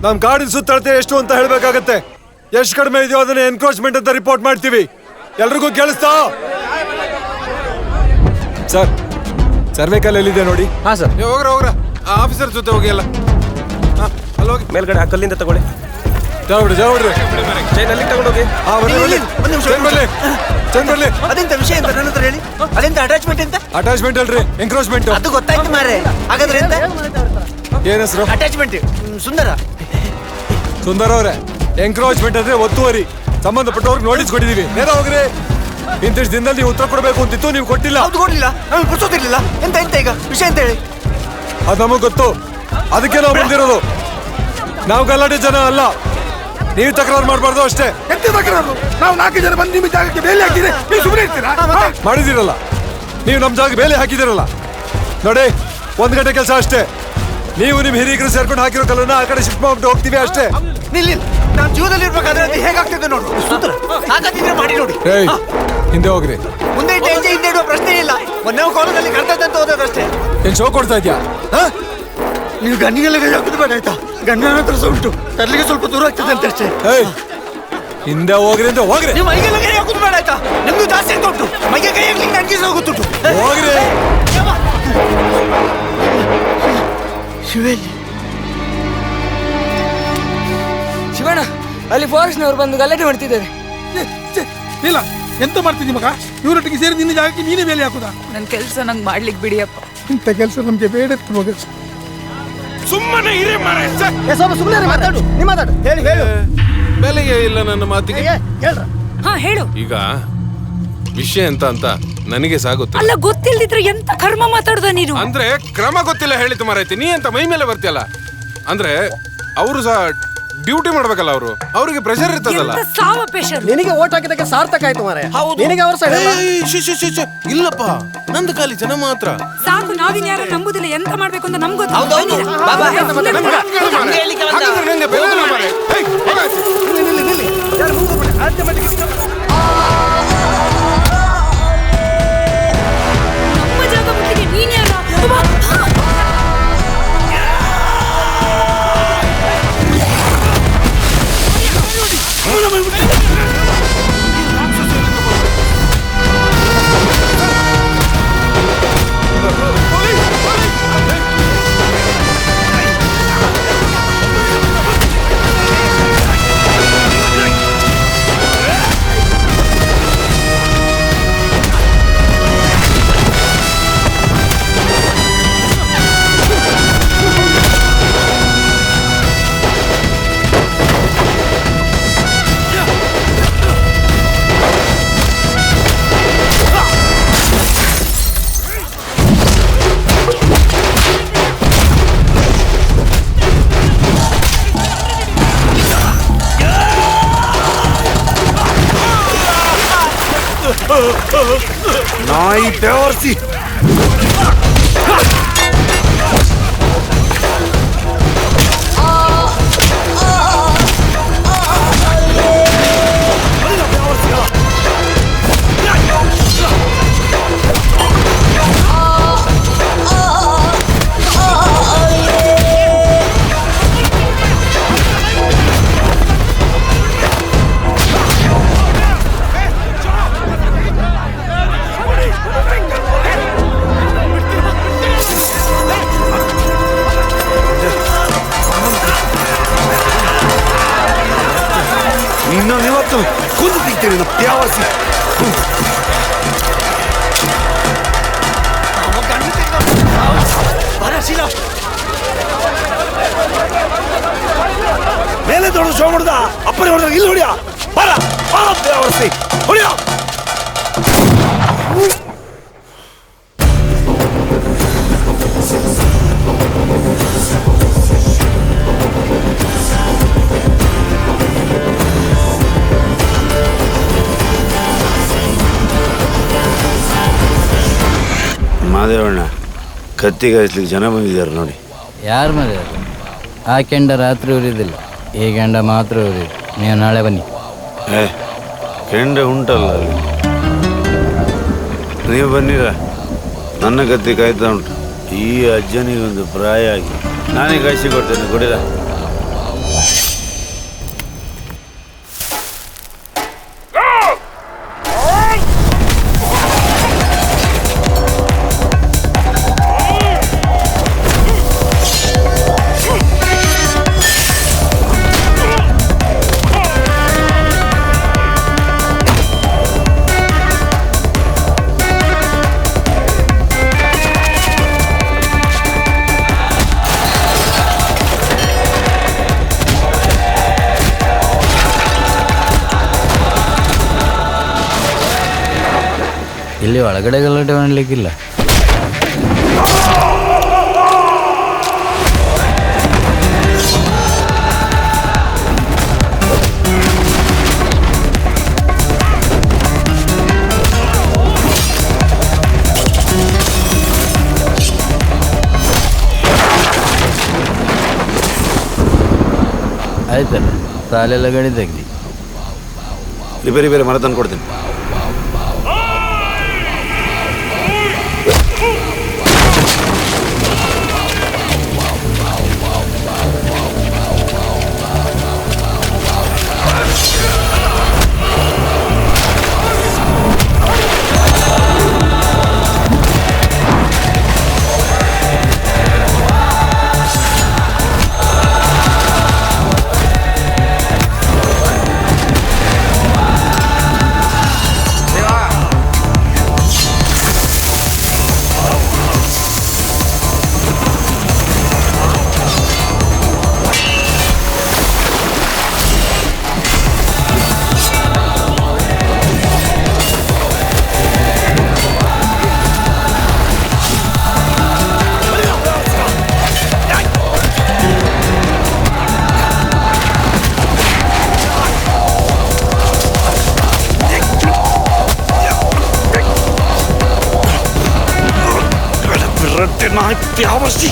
ನಮ್ ಗಾಡಿನ ಸುತ್ತಳತೆ ಎಷ್ಟು ಅಂತ ಹೇಳ್ಬೇಕಾಗತ್ತೆ. ಎಷ್ಟು ಕಡಿಮೆ ಇದೆಯೋ ಅದನ್ನ ಎನ್ಕ್ರೋಚ್ಮೆಂಟ್ ಅಂತ ರಿಪೋರ್ಟ್ ಮಾಡ್ತೀವಿ. ಎಲ್ರಿಗೂ ಕೇಳಿಸ್ತಾ? ಸರ್, ಸರ್ವೆ ಕಾಲ್ ಎಲ್ಲಿದೆ ನೋಡಿ. ಹಾ ಸರ್. ಹೋಗ್ರ ಆಫೀಸರ್ ಜೊತೆ ಹೋಗಿ ಎಲ್ಲ ಹೋಗಿ ಮೇಲ್ಗಡೆ ಆ ಕಲ್ಲಿಂದ ತಗೊಳ್ಳಿ. ಜಾವ್ರಿ ಚೈನ್ ಅಲ್ಲಿ ತಗೊಂಡೋಗಿ. ಅದೆಂತ ವಿಷಯ ಅಂತ ನನ್ನ ಹತ್ರ ಹೇಳಿ. ಅದೆಂತ ಅಟ್ಯಾಚ್ಮೆಂಟ್ ಅಂತ? ಅಟ್ಯಾಚ್ಮೆಂಟ್ ಅಲ್ರಿ, ಎಂಕ್ರೋಚ್ಮೆಂಟ್. ಅದು ಗೊತ್ತಾಯ್ತು ಮಾರೆ. ಹಾಗಾದ್ರೆ ಎಂತ? ಏನ್ ಹೆಸರು? ಅಟ್ಯಾಚ್ಮೆಂಟ್. ಸುಂದರ ಅವರೇ, ಎಂಕ್ರೋಚ್ಮೆಂಟ್ ಅಂದ್ರೆ ಒತ್ತುವರಿ. ಸಂಬಂಧಪಟ್ಟವ್ರಿಗೆ ನೋಟಿಸ್ ಕೊಟ್ಟಿದೀವಿ. ನೇರ ಹೋಗ್ರಿ. ಇಂತಿಷ್ಟು ದಿನದಲ್ಲಿ ನೀವು ಉತ್ತರ ಕೊಡಬೇಕು ಅಂತಿತ್ತು, ನೀವು ಕೊಟ್ಟಿಲ್ಲ. ಹೌದು, ಕೊಡ್ಲಿಲ್ಲ. ನಮಗೆ ಪುರ್ಸೋತಿರ್ಲಿಲ್ಲ. ಎಂತ ಈಗ ವಿಷಯ ಅಂತ ಹೇಳಿ? ಅದು ನಮಗ್ ಗೊತ್ತು, ಅದಕ್ಕೆ ನಾವು ಬಂದಿರೋದು. ನಾವು ಗಲಾಟೆ ಜನ ಅಲ್ಲ. ನೀವು ತಕರಾರು ಮಾಡಬಾರ್ದು ಅಷ್ಟೇ. ಎಂತ ತಕರಾರು? ನಾವು 4 ಜನ ಬಂದು ನಿಮ್ಮ ಜಾಗಕ್ಕೆ ಬೇಲಿ ಹಾಕಿದ್ರೆ ನೀವು ಸುಮ್ಮನೆ ಇರ್ತೀರಾ? ಮಾಡಿದಿರಲ್ಲ, ನೀವು ನಮ್ಮ ಜಾಗ ಬೇಲಿ ಹಾಕಿದಿರಲ್ಲ. ನೋಡಿ, 1 ಗಂಟೆ ಕೆಲಸ ಅಷ್ಟೇ. ನೀವು ನಿಮ್ ಹಿರಿಯರು ಸೇರ್ಕೊಂಡು ಹಾಕಿರೋ ಕಲ್ಲನ್ನ ಆ ಕಡೆ ಶಿಫ್ಟ್ ಮಾಡ್ಬಿಟ್ಟು ಹೋಗ್ತೀವಿ ಅಷ್ಟೇ. ನಿಲ್ಲಿ, ನಾನು ಜೀವದಲ್ಲಿ ಇರ್ಬೇಕಾದ್ರೆ ಅದು ಹೇಗಾಗ್ತದೆ ನೋಡು. ಸುಂದರ, ಹಾಗಾದ್ರೆ ಮಾಡಿ ನೋಡಿ. ಹಿಂದೆ ಹೋಗ್ರಿ. ಮುಂದೆ ಹಿಂದೆ ಇಡುವ ಪ್ರಶ್ನೆ ಇಲ್ಲ. ಮೊನ್ನೆ ಕಾಲದಲ್ಲಿ ಕರ್ತದಂತ ಹೋದದಷ್ಟೇ. ಏನ್ ಶೋ ಕೊಡ್ತಾ ಇದ್ಯಾ? ನೀವು ಗಣ್ಣಿಗೆಲ್ಲ ಕೈ ಹಾಕುದು ಬೇಡ ಆಯ್ತಾ? ಗಣ್ಣಿನ ಹತ್ರ ಉಂಟು, ತರಲಿಗೆ ಸ್ವಲ್ಪ ದೂರ ಆಗ್ತದೆ ಅಂತ ಅಷ್ಟೇ. ಹಿಂದೆ ಹೋಗ್ರಿ ಅಂತ ಹೋಗ್ರಿ. ನೀವು ಮೈಗೆಲ್ಲ ಕೈ ಹಾಕುದು ಬೇಡ ಆಯ್ತಾ? ನಿಮ್ದು ಜಾಸ್ತಿ ಅಂತ ಉಂಟು. ಮೈಗೆ ಕೈ ಹಾಕ್ಲಿಕ್ಕೆ ನನಗೆ ಹೋಗುತ್ತುಂಟು. ಹೋಗ್ರಿ. ಶಿವಣ್ಣ, ಅಲ್ಲಿ ಫಾರೆಸ್ಟ್ನವ್ರು ಬಂದು ಗಲಾಟೆ ಮಾಡ್ತಿದ್ದಾರೆ. ಇಲ್ಲ, ಎಂತ ಮಾಡ್ತಿದ್ದಿ ಮಗ? ಇವರೊಟ್ಟಿಗೆ ಸೇರಿ ನಿನ್ನ ಜಾಗಕ್ಕೆ ನೀನೇ ಬೇಲಿ ಹಾಕುದಾ? ನನ್ನ ಕೆಲಸ ನಂಗೆ ಮಾಡ್ಲಿಕ್ಕೆ ಬಿಡಿಯಪ್ಪ. ಇಂಥ ಕೆಲಸ ನಮ್ಗೆ ಬೇಡ. ಸುಮ್ಮನೆ ಇರೇ ಮಾರಾಯ. ಸುಮ್ಮನೆ ಮಾತಾಡು. ನೀ ಮಾತಾಡು. ಹೇಳು. ಬೆಲೆಯೇ ಇಲ್ಲ ನನ್ನ ಮಾತಿಗೆ. ಹಾ ಹೇಳು. ಈಗ ವಿಷಯ ಎಂತ ಅಂತ ನನಗೆ ಸಾಗುತ್ತೆ. ಅಲ್ಲ, ಗೊತ್ತಿಲ್ದಿದ್ರೆ ಎಂತ ಕರ್ಮ ಮಾತಾಡುದ ನೀನು? ಅಂದ್ರೆ ಕ್ರಮ ಗೊತ್ತಿಲ್ಲ ಹೇಳಿತು ಮಾರೈತಿ. ನೀ ಅಂತ ಮೈ ಮೇಲೆ ಬರ್ತಿಯಲ್ಲ. ಅಂದ್ರೆ ಅವರು ಸಹ ಡ್ಯೂಟಿ ಮಾಡ್ಬೇಕಲ್ಲ. ಅವ್ರಿಗೆ ಪ್ರೆಷರ್ ಇರ್ತದಲ್ಲ. ನಿನಗೆ ಓಟ್ ಹಾಕಿದಕ್ಕೆ ಸಾರ್ಥಕ ಆಯ್ತು ಮಾರೆ. ನಿನಗೆ ಅವ್ರ ಸೈಡ್ ಇಲ್ಲಪ್ಪ, ನಂದು ಖಾಲಿ ಜನ ಮಾತ್ರ ಸಾಕು. ನಾವಿನ್ ಯಾರು ನಂಬುದಿಲ್ಲ. ಎಂತ ಮಾಡ್ಬೇಕು ಅಂತ ನಮ್ಗೆ ಗೊತ್ತಿಲ್ಲ. ನಮ್ಮ ಜಾಗ ಮುಟ್ಟಿಗೆ ನೀನ್ ಯಾರು? ನಾಯಿ ಬೇವರ್ಸಿ. ನಿನ್ನವತ್ತು ಕೊಂದು ತಿಂತೀನಿ ನಮ್ಮ ಪ್ಯಾವಸಿ. ಮೇಲೆ ದೊಡ್ಡ ಶೋ ಮಾಡುದ ಅಪ್ಪನೇ ಹೊಡೆದ ಇಲ್ಲಿ ಹೊಡಿಯ. ಬರ ಪ್ಯಾವಸಿ ಹೊಡಿಯ. ಮಾದೇವಣ್ಣ, ಕತ್ತಿಗಾಯಿಸ್ಲಿಕ್ಕೆ ಜನ ಬಂದಿದ್ದಾರೆ ನೋಡಿ. ಯಾರು ಮದುವೆ? ಆ ಕೆಂಡ ರಾತ್ರಿ ಉರಿದಿಲ್ಲ, ಈ ಕೆಂಡ ಮಾತ್ರ ಉರಿದು. ನೀವು ನಾಳೆ ಬನ್ನಿ. ಕೆಂಡ ಉಂಟಲ್ಲ ಅಲ್ಲಿ, ನೀವು ಬನ್ನಿರ. ನನ್ನ ಕತ್ತಿ ಕಾಯ್ತಾ ಉಂಟು. ಈ ಅಜ್ಜನಿಗೊಂದು ಪ್ರಾಯ ಆಗಿ ನಾನೇ ಕಾಯಿಸಿ ಕೊಡ್ತೇನೆ, ಕೊಡಿರ. ಇಲ್ಲಿ ಒಳಗಡೆ ಗಲಾಟೆ ಮಾಡಲಿಕ್ಕಿಲ್ಲ. ಆಯ್ತಲ್ಲ, ಸಾಲೆಲ್ಲ ಗಡಿ ತೆಗ್ದಿ. ಬೇರೆ ಬೇರೆ ಮರ ತಂದು ಕೊಡ್ತೀನಿ. Perrete, no hay piavas, sí.